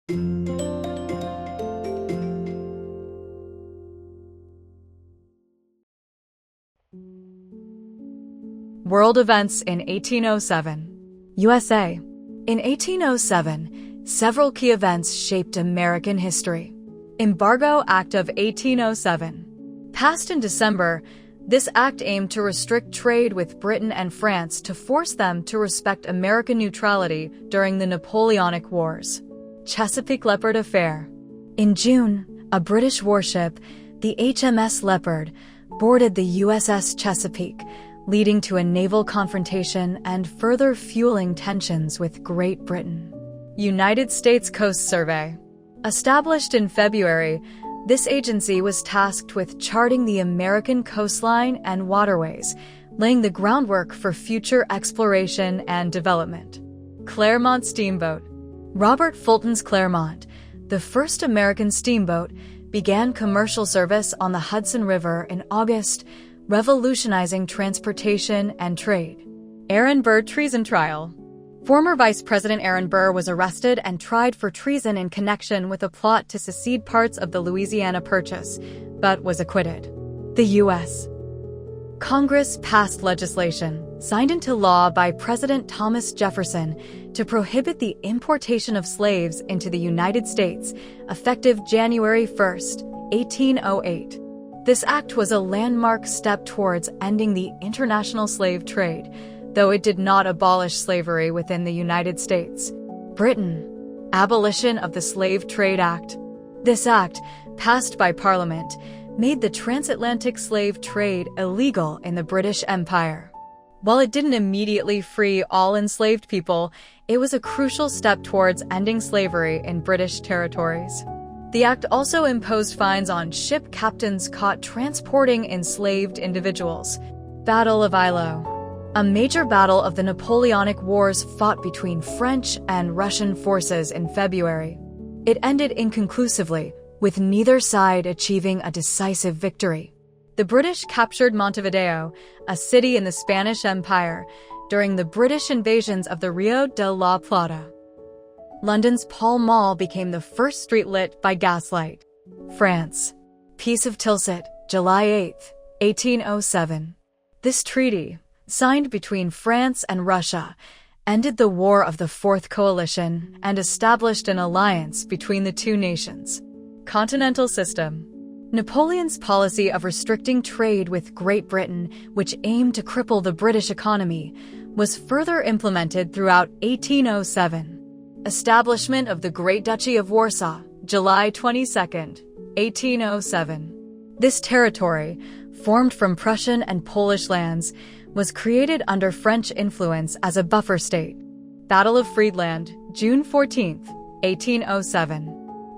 World events in 1807. USA. In 1807, several key events shaped American history. Embargo Act of 1807. Passed in December, this act aimed to restrict trade with Britain and France to force them to respect American neutrality during the Napoleonic Wars. Chesapeake-Leopard Affair. In June, a British warship, the HMS Leopard, boarded the USS Chesapeake, leading to a naval confrontation and further fueling tensions with Great Britain. United States Coast Survey. Established in February, this agency was tasked with charting the American coastline and waterways, laying the groundwork for future exploration and development. Clermont Steamboat. Robert Fulton's Clermont, the first American steamboat, began commercial service on the Hudson River in August, revolutionizing transportation and trade. Aaron Burr treason trial. Former Vice President Aaron Burr was arrested and tried for treason in connection with a plot to secede parts of the Louisiana Purchase, but was acquitted. The U.S. Congress passed legislation, signed into law by President Thomas Jefferson, to prohibit the importation of slaves into the United States, effective January 1, 1808. This act was a landmark step towards ending the international slave trade, though it did not abolish slavery within the United States. Britain. Abolition of the Slave Trade Act. This act, passed by Parliament, made the transatlantic slave trade illegal in the British Empire. While it didn't immediately free all enslaved people, it was a crucial step towards ending slavery in British territories. The act also imposed fines on ship captains caught transporting enslaved individuals. Battle of Eylau. A major battle of the Napoleonic Wars fought between French and Russian forces in February. It ended inconclusively, with neither side achieving a decisive victory. The British captured Montevideo, a city in the Spanish Empire, during the British invasions of the Rio de la Plata. London's Pall Mall became the first street lit by gaslight. France. Peace of Tilsit, July 8, 1807. This treaty, signed between France and Russia, ended the War of the Fourth Coalition and established an alliance between the two nations. Continental System. Napoleon's policy of restricting trade with Great Britain, which aimed to cripple the British economy, was further implemented throughout 1807. Establishment of the Great-Duchy of Warsaw, July 22, 1807. This territory, formed from Prussian and Polish lands, was created under French influence as a buffer state. Battle of Friedland, June 14, 1807.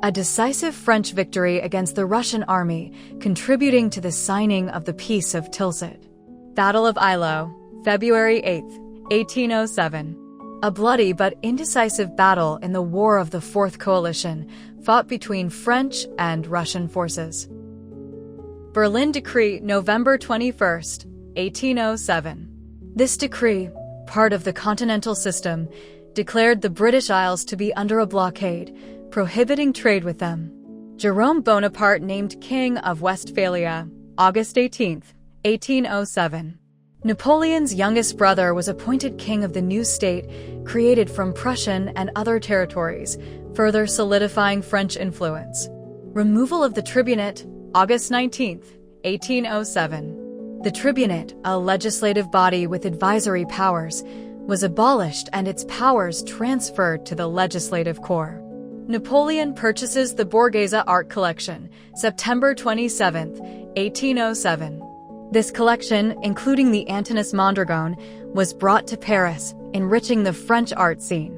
A decisive French victory against the Russian army, contributing to the signing of the Peace of Tilsit. Battle of Eylau, February 8, 1807. A bloody but indecisive battle in the War of the Fourth Coalition, fought between French and Russian forces. Berlin Decree, November 21, 1807. This decree, part of the Continental System, declared the British Isles to be under a blockade, prohibiting trade with them. Jerome Bonaparte named King of Westphalia, August 18, 1807. Napoleon's youngest brother was appointed king of the new state, created from Prussian and other territories, further solidifying French influence. Removal of the Tribunat, August 19, 1807. The Tribunat, a legislative body with advisory powers, was abolished and its powers transferred to the legislative corps. Napoleon purchases the Borghese art collection, September 27, 1807. This collection, including the Antinous Mondragon, was brought to Paris, enriching the French art scene.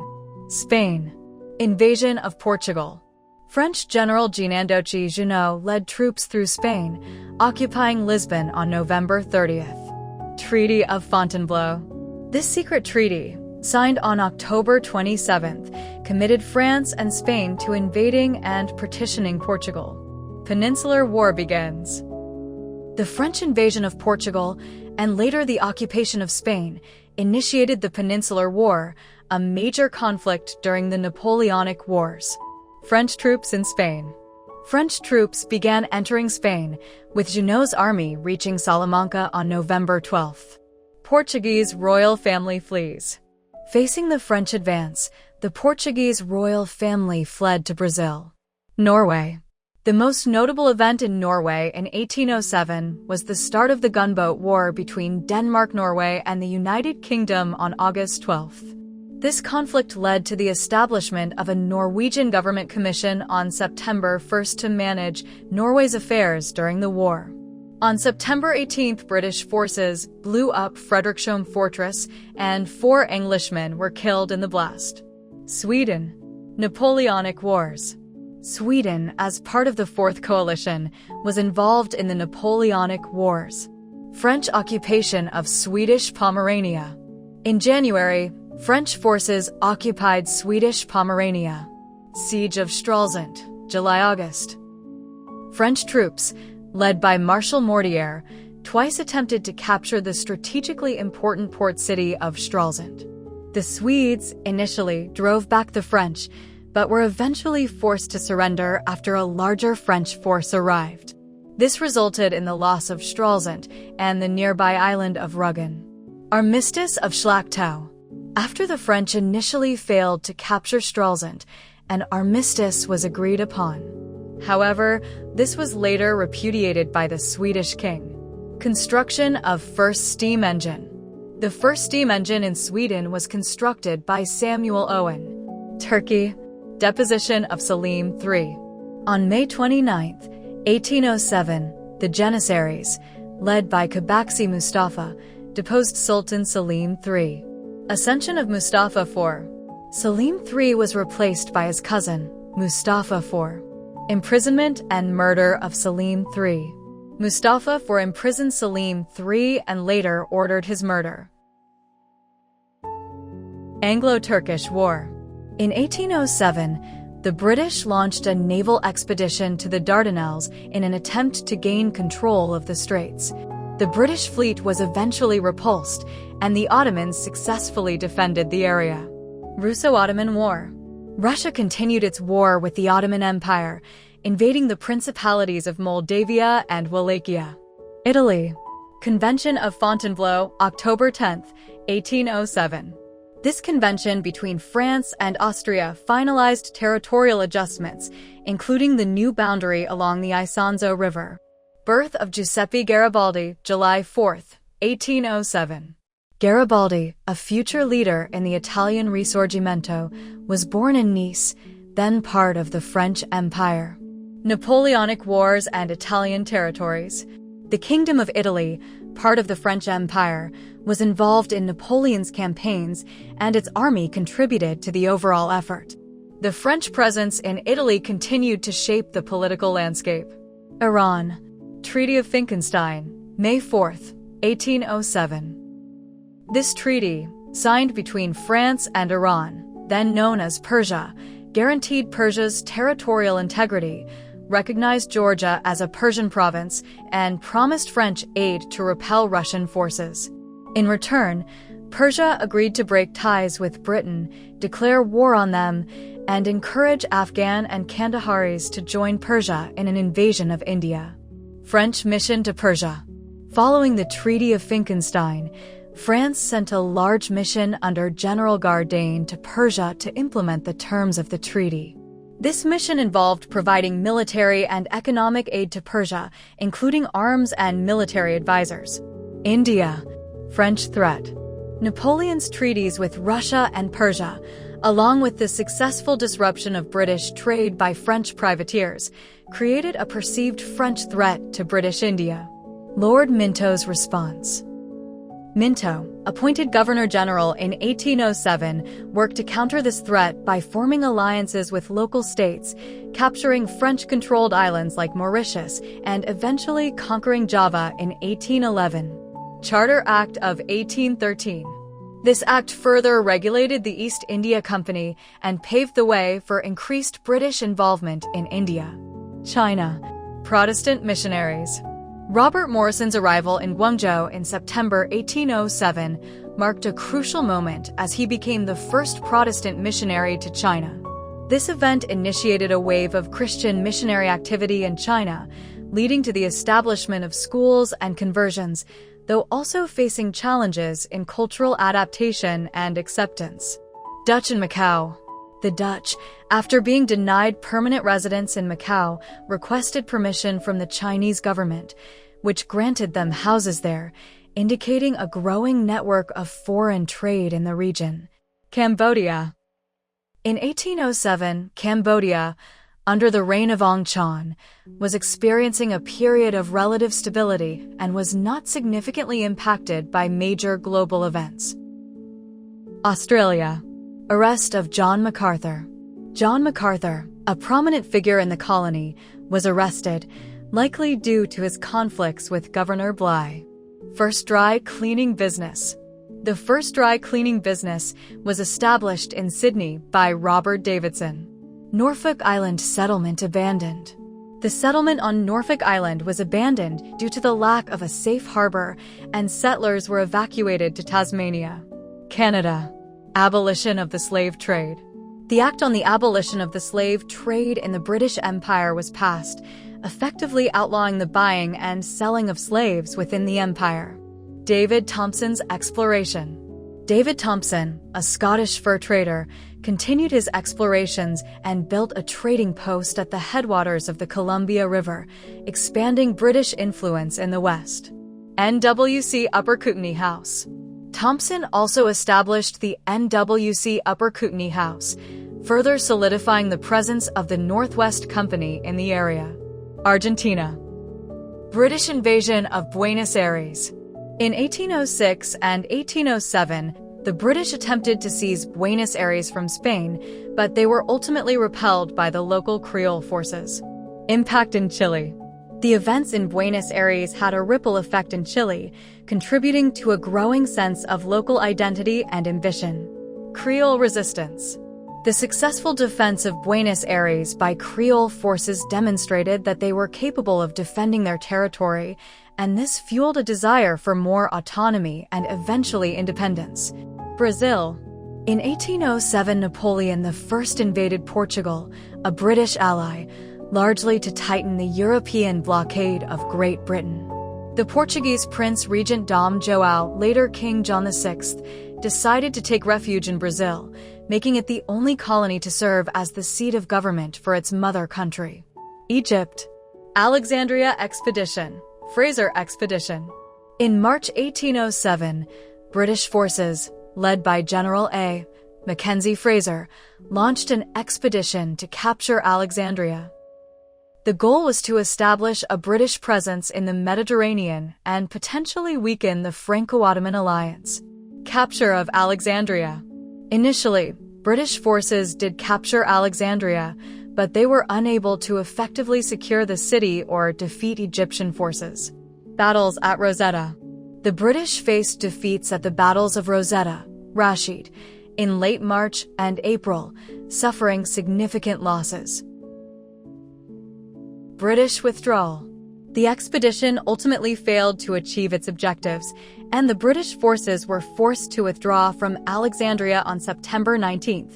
Spain. Invasion of Portugal. French General Jean-Andoche Junot led troops through Spain, occupying Lisbon on November 30th. Treaty of Fontainebleau. This secret treaty, signed on October 27th, committed France and Spain to invading and partitioning Portugal. Peninsular War Begins. The French invasion of Portugal, and later the occupation of Spain, initiated the Peninsular War, a major conflict during the Napoleonic Wars. French troops in Spain. French troops began entering Spain, with Junot's army reaching Salamanca on November 12. Portuguese royal family flees. Facing the French advance, the Portuguese royal family fled to Brazil. Norway. The most notable event in Norway in 1807 was the start of the gunboat war between Denmark, Norway, and the United Kingdom on August 12. This conflict led to the establishment of a Norwegian government commission on September 1 to manage Norway's affairs during the war. On September 18, British forces blew up Frederiksholm Fortress, and 4 Englishmen were killed in the blast. Sweden. Napoleonic Wars. Sweden, as part of the Fourth Coalition, was involved in the Napoleonic Wars. French occupation of Swedish Pomerania. In January, French forces occupied Swedish Pomerania. Siege of Stralsund, July-August. French troops, led by Marshal Mortier, twice attempted to capture the strategically important port city of Stralsund. The Swedes initially drove back the French, but were eventually forced to surrender after a larger French force arrived. This resulted in the loss of Stralsund and the nearby island of Rügen. Armistice of Schlachtow. After the French initially failed to capture Stralsund, an armistice was agreed upon. However, this was later repudiated by the Swedish king. Construction of first steam engine. The first steam engine in Sweden was constructed by Samuel Owen. Turkey. Deposition of Selim III. On May 29, 1807, the Janissaries, led by Kabaksi Mustafa, deposed Sultan Selim III. Ascension of Mustafa IV. Selim III was replaced by his cousin, Mustafa IV. Imprisonment and murder of Selim III. Mustafa IV imprisoned Selim III and later ordered his murder. Anglo-Turkish War. In 1807, the British launched a naval expedition to the Dardanelles in an attempt to gain control of the Straits. The British fleet was eventually repulsed, and the Ottomans successfully defended the area. Russo-Ottoman War. Russia continued its war with the Ottoman Empire, invading the principalities of Moldavia and Wallachia. Italy. Convention of Fontainebleau, October 10, 1807. This convention between France and Austria finalized territorial adjustments, including the new boundary along the Isonzo River. Birth of Giuseppe Garibaldi, July 4, 1807. Garibaldi, a future leader in the Italian Risorgimento, was born in Nice, then part of the French Empire. Napoleonic Wars and Italian territories. The Kingdom of Italy, part of the French Empire, was involved in Napoleon's campaigns, and its army contributed to the overall effort. The French presence in Italy continued to shape the political landscape. Iran. Treaty of Finkenstein, May 4, 1807. This treaty, signed between France and Iran, then known as Persia, guaranteed Persia's territorial integrity, recognized Georgia as a Persian province, and promised French aid to repel Russian forces. In return, Persia agreed to break ties with Britain, declare war on them, and encourage Afghan and Kandaharis to join Persia in an invasion of India. French mission to Persia. Following the Treaty of Finkenstein, France sent a large mission under General Gardain to Persia to implement the terms of the treaty. This mission involved providing military and economic aid to Persia, including arms and military advisors. India. French threat. Napoleon's treaties with Russia and Persia, along with the successful disruption of British trade by French privateers, created a perceived French threat to British India. Lord Minto's response. Minto, appointed Governor-General in 1807, worked to counter this threat by forming alliances with local states, capturing French-controlled islands like Mauritius, and eventually conquering Java in 1811. Charter Act of 1813. This act further regulated the East India Company and paved the way for increased British involvement in India. China. Protestant missionaries. Robert Morrison's arrival in Guangzhou in September 1807 marked a crucial moment as he became the first Protestant missionary to China. This event initiated a wave of Christian missionary activity in China, leading to the establishment of schools and conversions, though also facing challenges in cultural adaptation and acceptance. Dutch in Macau. The Dutch, after being denied permanent residence in Macau, requested permission from the Chinese government, which granted them houses there, indicating a growing network of foreign trade in the region. Cambodia. In 1807, Cambodia, under the reign of Ong Chan, was experiencing a period of relative stability and was not significantly impacted by major global events. Australia. Arrest of John MacArthur. John MacArthur, a prominent figure in the colony, was arrested, likely due to his conflicts with Governor Bligh. First dry cleaning business. The first dry cleaning business was established in Sydney by Robert Davidson. Norfolk Island settlement abandoned. The settlement on Norfolk Island was abandoned due to the lack of a safe harbor, and settlers were evacuated to Tasmania. Canada. Abolition of the slave trade. The Act on the Abolition of the Slave Trade in the British Empire was passed, effectively outlawing the buying and selling of slaves within the empire. David Thompson's exploration. David Thompson, a Scottish fur trader, continued his explorations and built a trading post at the headwaters of the Columbia River, expanding British influence in the West. NWC Upper Kootenay House. Thompson also established the NWC Upper Kootenay House, further solidifying the presence of the Northwest Company in the area. Argentina. British invasion of Buenos Aires. In 1806 and 1807, the British attempted to seize Buenos Aires from Spain, but they were ultimately repelled by the local Creole forces. Impact in Chile. The events in Buenos Aires had a ripple effect in Chile, contributing to a growing sense of local identity and ambition. Creole resistance. The successful defense of Buenos Aires by Creole forces demonstrated that they were capable of defending their territory, and this fueled a desire for more autonomy and eventually independence. Brazil. In 1807, Napoleon I invaded Portugal, a British ally, largely to tighten the European blockade of Great Britain. The Portuguese Prince Regent Dom João, later King John VI, decided to take refuge in Brazil, making it the only colony to serve as the seat of government for its mother country. Egypt. Alexandria Expedition. Fraser Expedition. In March 1807, British forces, led by General A. Mackenzie Fraser, launched an expedition to capture Alexandria. The goal was to establish a British presence in the Mediterranean and potentially weaken the Franco-Ottoman alliance. Capture of Alexandria. Initially, British forces did capture Alexandria, but they were unable to effectively secure the city or defeat Egyptian forces. Battles at Rosetta. The British faced defeats at the battles of Rosetta, Rashid, in late March and April, suffering significant losses. British withdrawal. The expedition ultimately failed to achieve its objectives, and the British forces were forced to withdraw from Alexandria on September 19,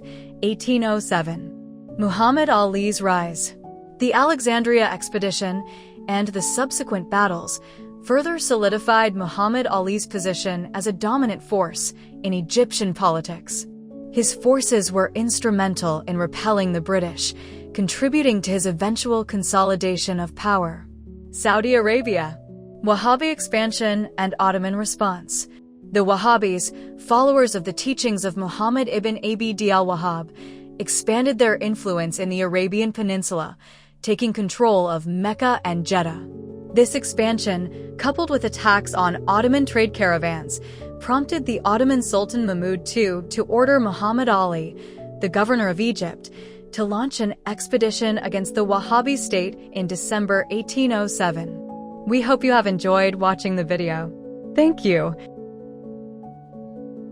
1807. Muhammad Ali's rise. The Alexandria expedition and the subsequent battles further solidified Muhammad Ali's position as a dominant force in Egyptian politics. His forces were instrumental in repelling the British, contributing to his eventual consolidation of power. Saudi Arabia. Wahhabi expansion and Ottoman response. The Wahhabis, followers of the teachings of Muhammad ibn Abd al-Wahhab, expanded their influence in the Arabian Peninsula, taking control of Mecca and Jeddah. This expansion, coupled with attacks on Ottoman trade caravans, prompted the Ottoman Sultan Mahmud II to order Muhammad Ali, the governor of Egypt, to launch an expedition against the Wahhabi state in December 1807. We hope you have enjoyed watching the video. Thank you.